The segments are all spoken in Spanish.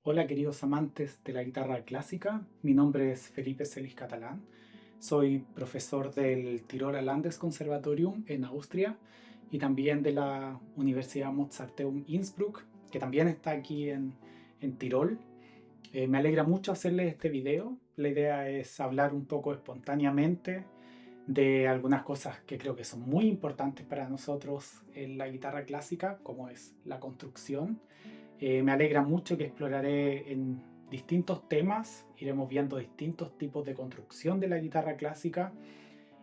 Hola queridos amantes de la guitarra clásica, mi nombre es Felipe Celis Catalán, soy profesor del Tiroler Landeskonservatorium en Austria y también de la Universidad Mozarteum Innsbruck, que también está aquí en Tirol. Me alegra mucho hacerles este video, la idea es hablar un poco espontáneamente de algunas cosas que creo que son muy importantes para nosotros en la guitarra clásica, como es la construcción. Me alegra mucho que exploraré en distintos temas, iremos viendo distintos tipos de construcción de la guitarra clásica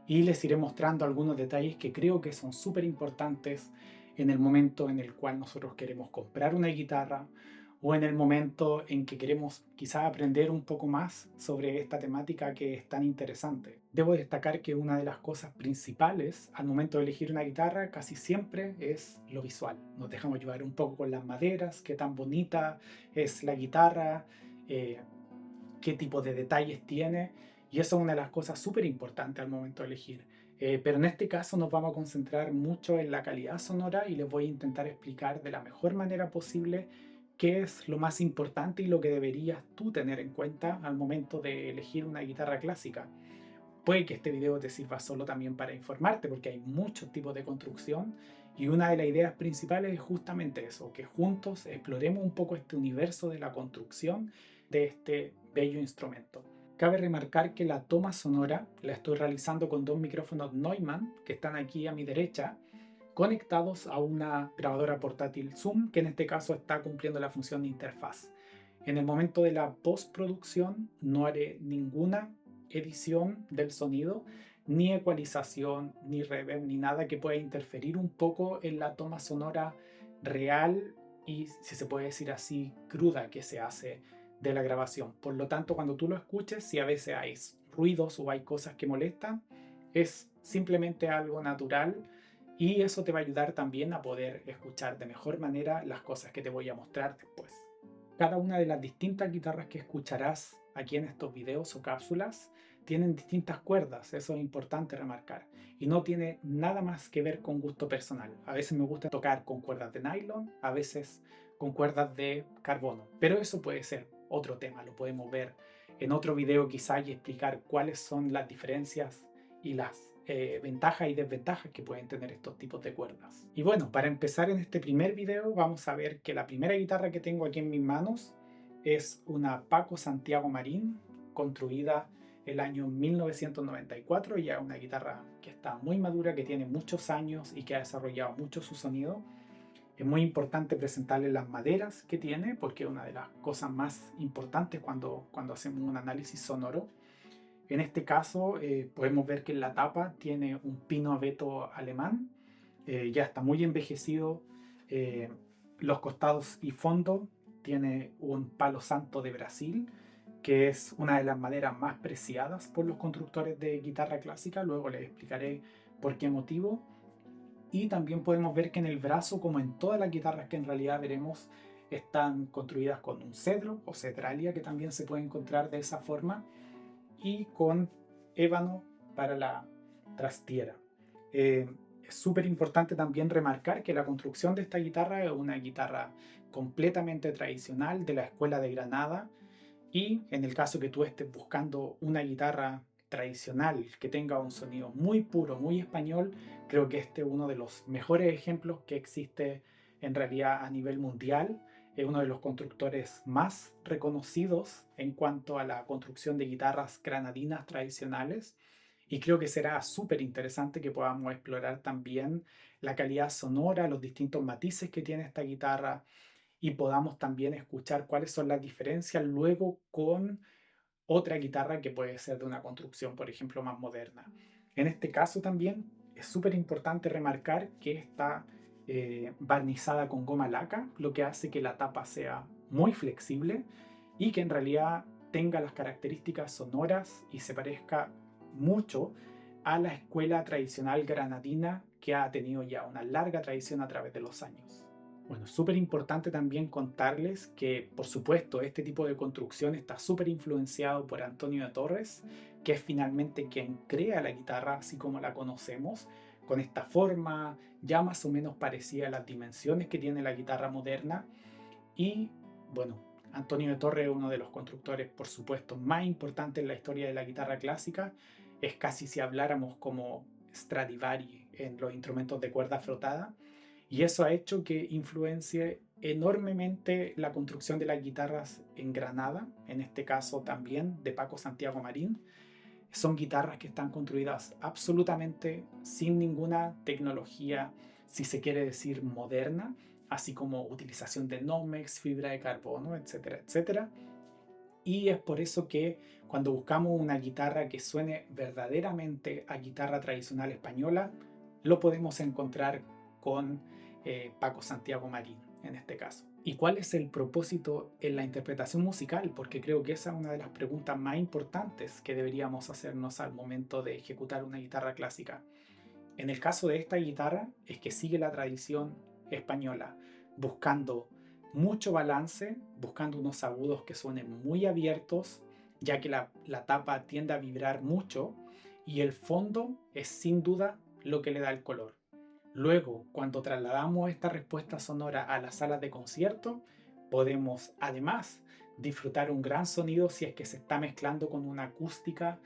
y les iré mostrando algunos detalles que creo que son súper importantes en el momento en el cual nosotros queremos comprar una guitarra o en el momento en que queremos quizás aprender un poco más sobre esta temática que es tan interesante. Debo destacar que una de las cosas principales al momento de elegir una guitarra casi siempre es lo visual. Nos dejamos llevar un poco con las maderas, qué tan bonita es la guitarra, eh, qué tipo de detalles tiene, y eso es una de las cosas súper importantes al momento de elegir. Pero en este caso nos vamos a concentrar mucho en la calidad sonora y les voy a intentar explicar de la mejor manera posible qué es lo más importante y lo que deberías tú tener en cuenta al momento de elegir una guitarra clásica. Puede que este video te sirva solo también para informarte, porque hay muchos tipos de construcción y una de las ideas principales es justamente eso, que juntos exploremos un poco este universo de la construcción de este bello instrumento. Cabe remarcar que la toma sonora la estoy realizando con dos micrófonos Neumann que están aquí a mi derecha, conectados a una grabadora portátil Zoom, que en este caso está cumpliendo la función de interfaz. En el momento de la postproducción no haré ninguna edición del sonido, ni ecualización, ni reverb, ni nada que pueda interferir un poco en la toma sonora real y, si se puede decir así, cruda que se hace de la grabación. Por lo tanto, cuando tú lo escuches, si a veces hay ruidos o hay cosas que molestan, es simplemente algo natural y eso te va a ayudar también a poder escuchar de mejor manera las cosas que te voy a mostrar después. Cada una de las distintas guitarras que escucharás aquí en estos videos o cápsulas tienen distintas cuerdas, eso es importante remarcar. Y no tiene nada más que ver con gusto personal. A veces me gusta tocar con cuerdas de nylon, a veces con cuerdas de carbono. Pero eso puede ser otro tema, lo podemos ver en otro video quizá y explicar cuáles son las diferencias y las ventajas y desventajas que pueden tener estos tipos de cuerdas. Y bueno, para empezar en este primer video vamos a ver que la primera guitarra que tengo aquí en mis manos es una Paco Santiago Marín, construida el año 1994, ya una guitarra que está muy madura, que tiene muchos años y que ha desarrollado mucho su sonido. Es muy importante presentarle las maderas que tiene, porque es una de las cosas más importantes cuando hacemos un análisis sonoro. En este caso podemos ver que en la tapa tiene un pino abeto alemán, ya está muy envejecido. eh, los costados y fondo tiene un palo santo de Brasil, que es una de las maderas más preciadas por los constructores de guitarra clásica. Luego les explicaré por qué motivo. Y también podemos ver que en el brazo, como en todas las guitarras que en realidad veremos, están construidas con un cedro o cedralia, que también se puede encontrar de esa forma, y con ébano para la trastiera. Es súper importante también remarcar que la construcción de esta guitarra es una guitarra completamente tradicional de la escuela de Granada, y en el caso que tú estés buscando una guitarra tradicional que tenga un sonido muy puro, muy español, creo que este es uno de los mejores ejemplos que existe en realidad a nivel mundial. Es uno de los constructores más reconocidos en cuanto a la construcción de guitarras granadinas tradicionales. Y creo que será súper interesante que podamos explorar también la calidad sonora, los distintos matices que tiene esta guitarra, y podamos también escuchar cuáles son las diferencias luego con otra guitarra que puede ser de una construcción, por ejemplo, más moderna. En este caso también es súper importante remarcar que está barnizada con goma laca, lo que hace que la tapa sea muy flexible y que en realidad tenga las características sonoras y se parezca mucho a la escuela tradicional granadina, que ha tenido ya una larga tradición a través de los años. Bueno, súper importante también contarles que, por supuesto, este tipo de construcción está súper influenciado por Antonio de Torres, que es finalmente quien crea la guitarra así como la conocemos, con esta forma ya más o menos parecida a las dimensiones que tiene la guitarra moderna. Y bueno, Antonio de Torre es uno de los constructores, por supuesto, más importantes en la historia de la guitarra clásica. Es casi si habláramos como Stradivari en los instrumentos de cuerda frotada. Y eso ha hecho que influencie enormemente la construcción de las guitarras en Granada, en este caso también de Paco Santiago Marín. Son guitarras que están construidas absolutamente sin ninguna tecnología, si se quiere decir moderna, así como utilización de Nomex, fibra de carbono, etcétera, etcétera. Y es por eso que cuando buscamos una guitarra que suene verdaderamente a guitarra tradicional española, lo podemos encontrar con Paco Santiago Marín, en este caso. ¿Y cuál es el propósito en la interpretación musical? Porque creo que esa es una de las preguntas más importantes que deberíamos hacernos al momento de ejecutar una guitarra clásica. En el caso de esta guitarra es que sigue la tradición española, buscando mucho balance, buscando unos agudos que suenen muy abiertos, ya que la tapa tiende a vibrar mucho y el fondo es sin duda lo que le da el color. Luego, cuando trasladamos esta respuesta sonora a las salas de concierto, podemos además disfrutar un gran sonido si es que se está mezclando con una acústica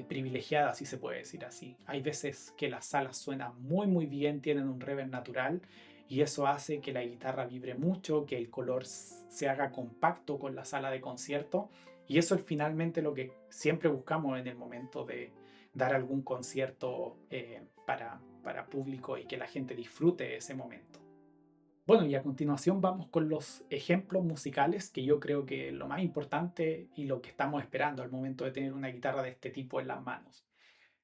privilegiada, si se puede decir así. Hay veces que las salas suenan muy bien, tienen un reverb natural y eso hace que la guitarra vibre mucho, que el color se haga compacto con la sala de concierto y eso es finalmente lo que siempre buscamos en el momento de dar algún concierto para público y que la gente disfrute ese momento. Bueno, y a continuación vamos con los ejemplos musicales, que yo creo que es lo más importante y lo que estamos esperando al momento de tener una guitarra de este tipo en las manos.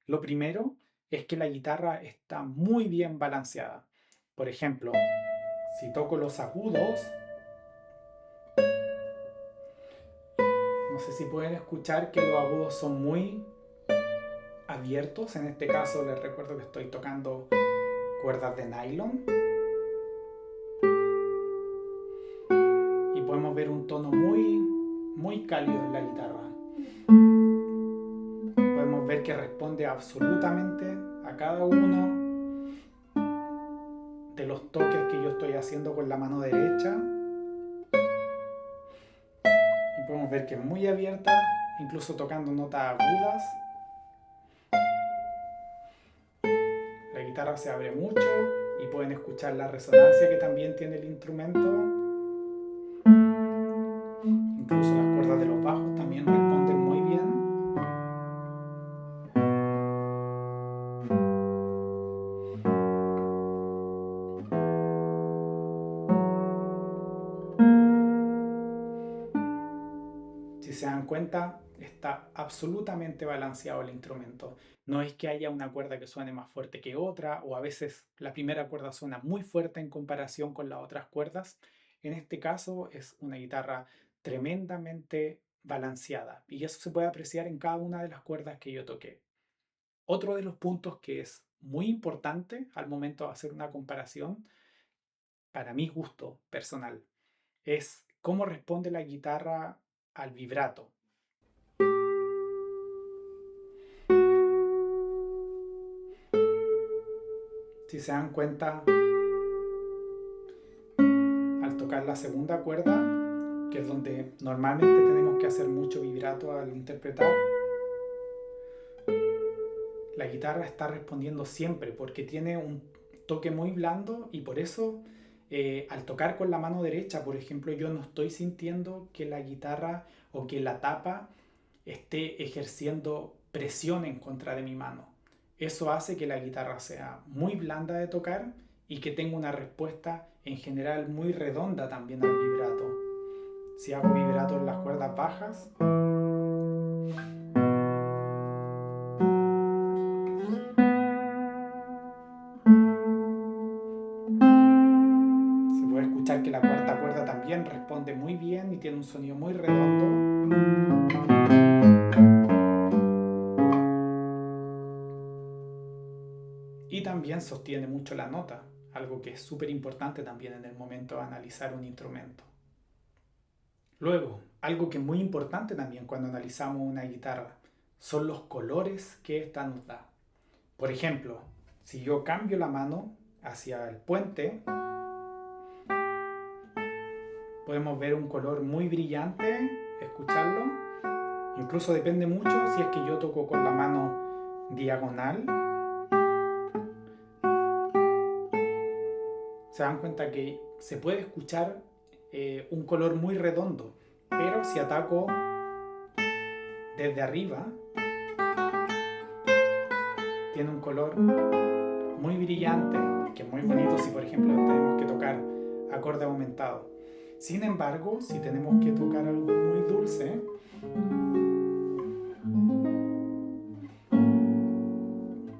Lo primero es que la guitarra está muy bien balanceada. Por ejemplo, si toco los agudos, no sé si pueden escuchar que los agudos son muy abiertos. En este caso les recuerdo que estoy tocando cuerdas de nylon. Y podemos ver un tono muy cálido en la guitarra. Podemos ver que responde absolutamente a cada uno de los toques que yo estoy haciendo con la mano derecha. Y podemos ver que es muy abierta, incluso tocando notas agudas. La guitarra se abre mucho y pueden escuchar la resonancia que también tiene el instrumento. Incluso las cuerdas de los bajos también responden muy bien. Si se dan cuenta, está absolutamente balanceado el instrumento. No es que haya una cuerda que suene más fuerte que otra, o a veces la primera cuerda suena muy fuerte en comparación con las otras cuerdas. En este caso es una guitarra tremendamente balanceada y eso se puede apreciar en cada una de las cuerdas que yo toqué. Otro de los puntos que es muy importante al momento de hacer una comparación, para mi gusto personal, es cómo responde la guitarra al vibrato. Si se dan cuenta, al tocar la segunda cuerda, que es donde normalmente tenemos que hacer mucho vibrato al interpretar, la guitarra está respondiendo siempre porque tiene un toque muy blando y por eso al tocar con la mano derecha, por ejemplo, yo no estoy sintiendo que la guitarra o que la tapa esté ejerciendo presión en contra de mi mano. Eso hace que la guitarra sea muy blanda de tocar y que tenga una respuesta en general muy redonda también al vibrato. Si hago vibrato en las cuerdas bajas, se puede escuchar que la cuarta cuerda también responde muy bien y tiene un sonido muy redondo. Y también sostiene mucho la nota, algo que es súper importante también en el momento de analizar un instrumento. Luego, algo que es muy importante también cuando analizamos una guitarra son los colores que ésta nos da. Por ejemplo, si yo cambio la mano hacia el puente, podemos ver un color muy brillante, escucharlo. Incluso depende mucho si es que yo toco con la mano diagonal. Se dan cuenta que se puede escuchar un color muy redondo, pero si ataco desde arriba, tiene un color muy brillante, que es muy bonito si por ejemplo tenemos que tocar acorde aumentado. Sin embargo, si tenemos que tocar algo muy dulce,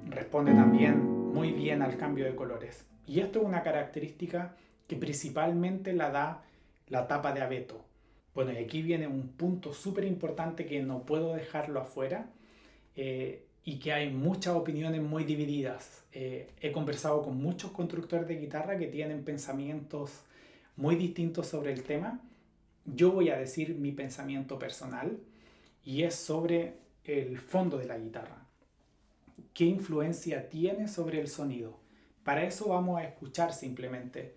responde también muy bien al cambio de colores. Y esto es una característica que principalmente la da la tapa de abeto. Bueno, y aquí viene un punto súper importante que no puedo dejarlo afuera, y que hay muchas opiniones muy divididas. He conversado con muchos constructores de guitarra que tienen pensamientos muy distintos sobre el tema. Yo voy a decir mi pensamiento personal y es sobre el fondo de la guitarra. ¿Qué influencia tiene sobre el sonido? Para eso vamos a escuchar simplemente.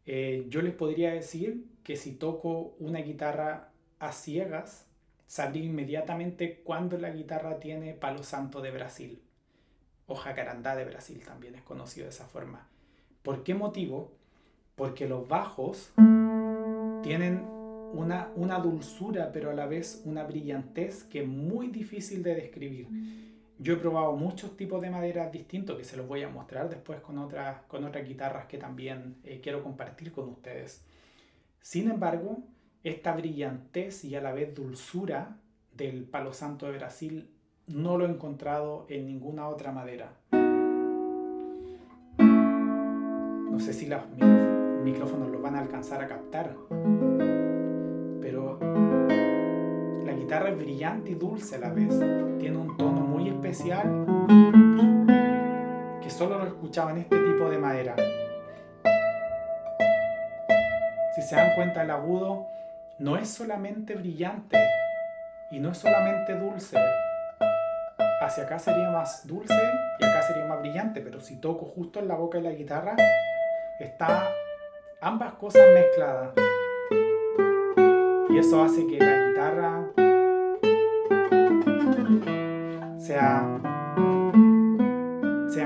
Yo les podría decir que si toco una guitarra a ciegas, sabría inmediatamente cuándo la guitarra tiene palo santo de Brasil, o jacarandá de Brasil, también es conocido de esa forma. ¿Por qué motivo? Porque los bajos tienen una dulzura, pero a la vez una brillantez que es muy difícil de describir. Yo he probado muchos tipos de maderas distintos que se los voy a mostrar después con otras guitarras que también quiero compartir con ustedes. Sin embargo, esta brillantez y a la vez dulzura del palo santo de Brasil no lo he encontrado en ninguna otra madera. No sé si los micrófonos lo van a alcanzar a captar, pero la guitarra es brillante y dulce a la vez. Tiene un tono muy especial que solo lo escuchaba en este tipo de madera. Si se dan cuenta, el agudo no es solamente brillante y no es solamente dulce. Hacia acá sería más dulce y acá sería más brillante, pero si toco justo en la boca de la guitarra, está ambas cosas mezcladas. Y eso hace que la guitarra sea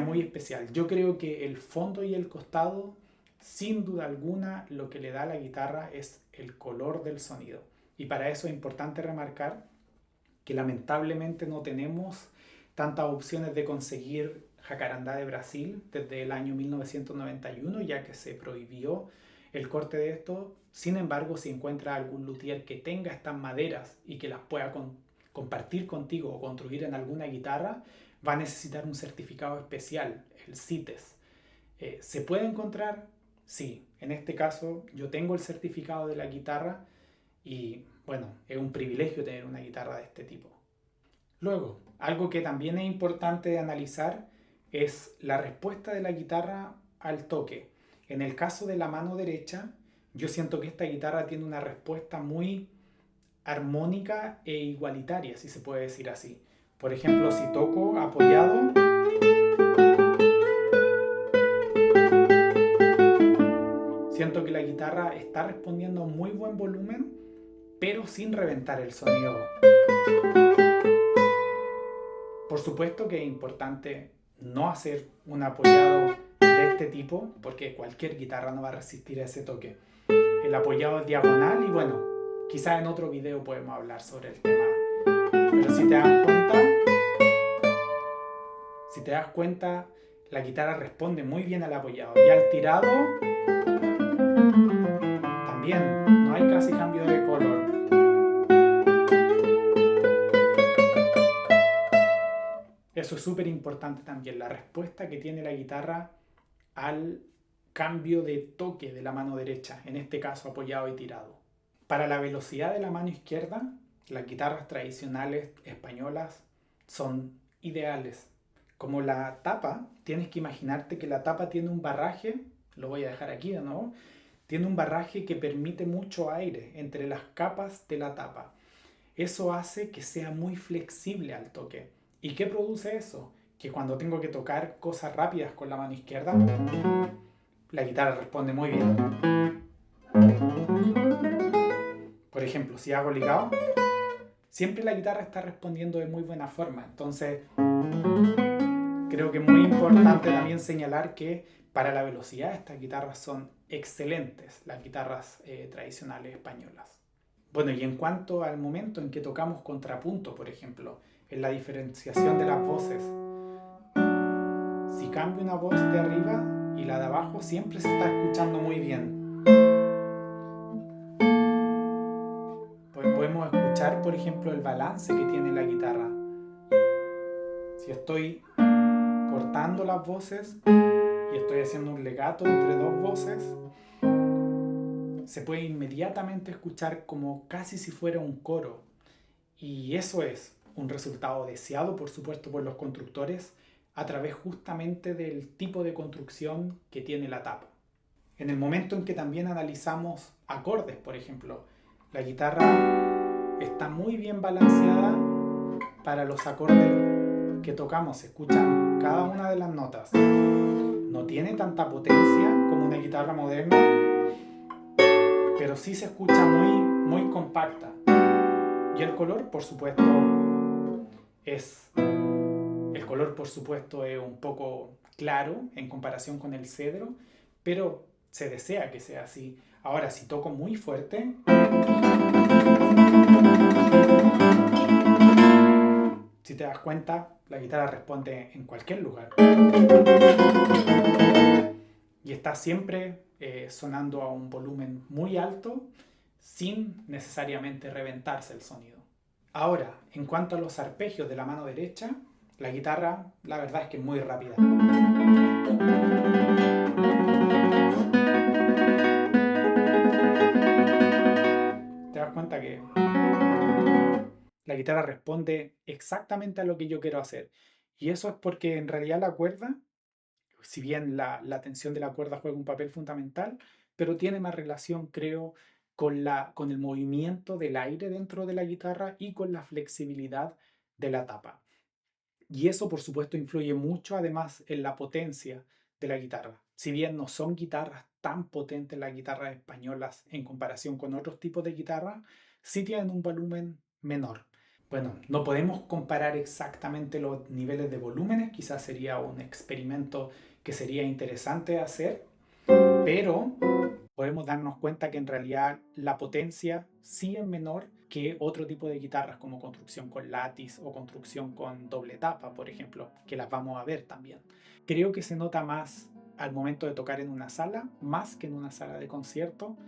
muy especial. Yo creo que el fondo y el costado, sin duda alguna, lo que le da a la guitarra es el color del sonido. Y para eso es importante remarcar que lamentablemente no tenemos tantas opciones de conseguir jacarandá de Brasil desde el año 1991, ya que se prohibió el corte de esto. Sin embargo, si encuentras algún luthier que tenga estas maderas y que las pueda compartir contigo o construir en alguna guitarra, va a necesitar un certificado especial, el CITES. ¿Se puede encontrar? Sí. En este caso, yo tengo el certificado de la guitarra y, bueno, es un privilegio tener una guitarra de este tipo. Luego, algo que también es importante de analizar es la respuesta de la guitarra al toque. En el caso de la mano derecha, yo siento que esta guitarra tiene una respuesta muy armónica e igualitaria, si se puede decir así. Por ejemplo, si toco apoyado, siento que la guitarra está respondiendo a un muy buen volumen, pero sin reventar el sonido. Por supuesto que es importante no hacer un apoyado de este tipo, porque cualquier guitarra no va a resistir a ese toque. El apoyado es diagonal y bueno, quizás en otro video podemos hablar sobre el tema. Pero si te das cuenta, la guitarra responde muy bien al apoyado. Y al tirado, también no hay casi cambio de color. Eso es súper importante también, la respuesta que tiene la guitarra al cambio de toque de la mano derecha, en este caso apoyado y tirado. Para la velocidad de la mano izquierda, las guitarras tradicionales españolas son ideales. Como la tapa, tienes que imaginarte que la tapa tiene un barraje, lo voy a dejar aquí de nuevo, tiene un barraje que permite mucho aire entre las capas de la tapa. Eso hace que sea muy flexible al toque. ¿Y qué produce eso? Que cuando tengo que tocar cosas rápidas con la mano izquierda, la guitarra responde muy bien. ejemplo, si hago ligado, siempre la guitarra está respondiendo de muy buena forma. Entonces, creo que es muy importante también señalar que para la velocidad estas guitarras son excelentes, las guitarras tradicionales españolas. Bueno, y en cuanto al momento en que tocamos contrapunto, por ejemplo, en la diferenciación de las voces, si cambio una voz de arriba y la de abajo, siempre se está escuchando muy bien. Pues podemos escuchar, por ejemplo, el balance que tiene la guitarra. Si estoy cortando las voces y estoy haciendo un legato entre dos voces, se puede inmediatamente escuchar como casi si fuera un coro. Y eso es un resultado deseado, por supuesto, por los constructores a través justamente del tipo de construcción que tiene la tapa. En el momento en que también analizamos acordes, por ejemplo, la guitarra está muy bien balanceada para los acordes que tocamos. Se escuchan cada una de las notas. No tiene tanta potencia como una guitarra moderna, pero sí se escucha muy compacta. Y el color, por supuesto, es un poco claro en comparación con el cedro, pero se desea que sea así. Ahora, si toco muy fuerte, si te das cuenta, la guitarra responde en cualquier lugar. Y está siempre sonando a un volumen muy alto sin necesariamente reventarse el sonido. Ahora, en cuanto a los arpegios de la mano derecha, la guitarra, la verdad es que es muy rápida. Te das cuenta que la guitarra responde exactamente a lo que yo quiero hacer. Y eso es porque en realidad la cuerda, si bien la tensión de la cuerda juega un papel fundamental, pero tiene más relación, creo, con el movimiento del aire dentro de la guitarra y con la flexibilidad de la tapa. Y eso, por supuesto, influye mucho además en la potencia de la guitarra. Si bien no son guitarras tan potentes las guitarras españolas en comparación con otros tipos de guitarras, sí tienen un volumen menor. Bueno, no podemos comparar exactamente los niveles de volúmenes, quizás sería un experimento que sería interesante hacer, pero podemos darnos cuenta que en realidad la potencia sí es menor que otro tipo de guitarras como construcción con látiz o construcción con doble tapa, por ejemplo, que las vamos a ver también. Creo que se nota más al momento de tocar en una sala, más que en una sala de concierto,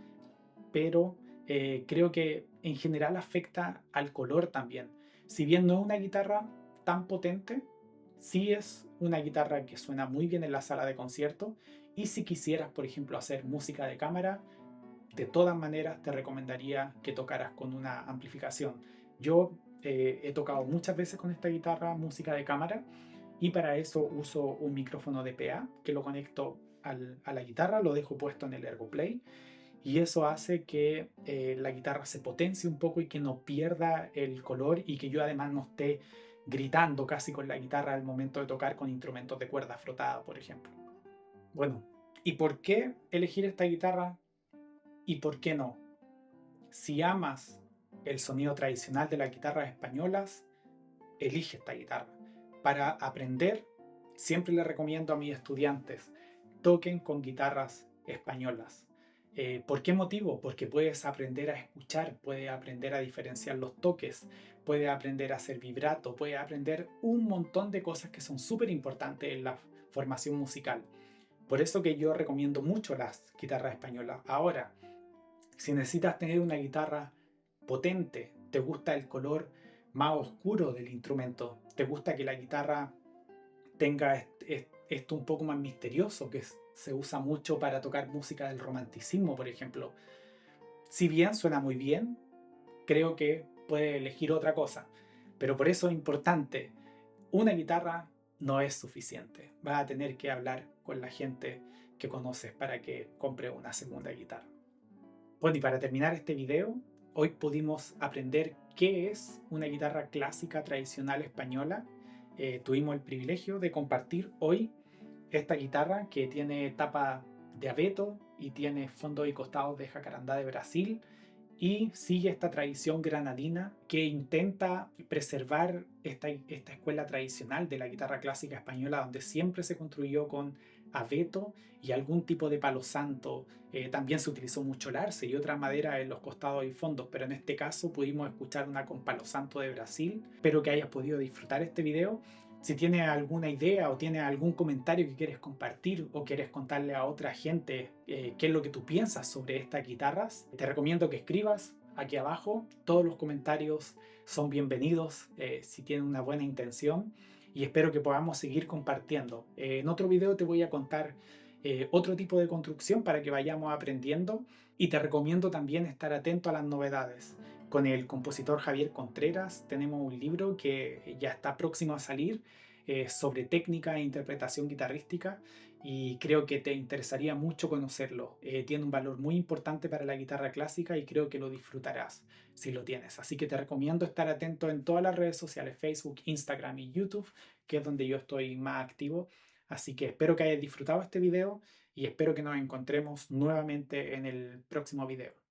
pero creo que en general afecta al color también. Si bien no es una guitarra tan potente, sí es una guitarra que suena muy bien en la sala de concierto. Y si quisieras, por ejemplo, hacer música de cámara, de todas maneras te recomendaría que tocaras con una amplificación. Yo he tocado muchas veces con esta guitarra música de cámara y para eso uso un micrófono de PA que lo conecto a la guitarra, lo dejo puesto en el Ergoplay y eso hace que la guitarra se potencie un poco y que no pierda el color y que yo además no esté gritando casi con la guitarra al momento de tocar con instrumentos de cuerda frotada, por ejemplo. Bueno, ¿y por qué elegir esta guitarra y por qué no? Si amas el sonido tradicional de las guitarras españolas, elige esta guitarra. Para aprender, siempre le recomiendo a mis estudiantes, toquen con guitarras españolas. ¿Por qué motivo? Porque puedes aprender a escuchar, puedes aprender a diferenciar los toques, puedes aprender a hacer vibrato, puedes aprender un montón de cosas que son súper importantes en la formación musical. Por eso que yo recomiendo mucho las guitarras españolas. Ahora, si necesitas tener una guitarra potente, te gusta el color más oscuro del instrumento, te gusta que la guitarra tenga esto un poco más misterioso, que se usa mucho para tocar música del romanticismo, por ejemplo. Si bien suena muy bien, creo que puedes elegir otra cosa. Pero por eso es importante, una guitarra no es suficiente. Vas a tener que hablar con la gente que conoces para que compre una segunda guitarra. Bueno, y para terminar este video, hoy pudimos aprender qué es una guitarra clásica tradicional española. Tuvimos el privilegio de compartir hoy esta guitarra que tiene tapa de abeto y tiene fondos y costados de jacarandá de Brasil y sigue esta tradición granadina que intenta preservar esta escuela tradicional de la guitarra clásica española, donde siempre se construyó con abeto y algún tipo de palo santo. También se utilizó mucho el arce y otra madera en los costados y fondos, pero en este caso pudimos escuchar una con palo santo de Brasil. Espero que hayas podido disfrutar este video. Si tienes alguna idea o tienes algún comentario que quieres compartir o quieres contarle a otra gente qué es lo que tú piensas sobre estas guitarras, te recomiendo que escribas aquí abajo. Todos los comentarios son bienvenidos si tienen una buena intención, y espero que podamos seguir compartiendo. En otro video te voy a contar otro tipo de construcción para que vayamos aprendiendo, y te recomiendo también estar atento a las novedades. Con el compositor Javier Contreras tenemos un libro que ya está próximo a salir sobre técnica e interpretación guitarrística, y creo que te interesaría mucho conocerlo. Tiene un valor muy importante para la guitarra clásica y creo que lo disfrutarás si lo tienes. Así que te recomiendo estar atento en todas las redes sociales, Facebook, Instagram y YouTube, que es donde yo estoy más activo. Así que espero que hayas disfrutado este video y espero que nos encontremos nuevamente en el próximo video.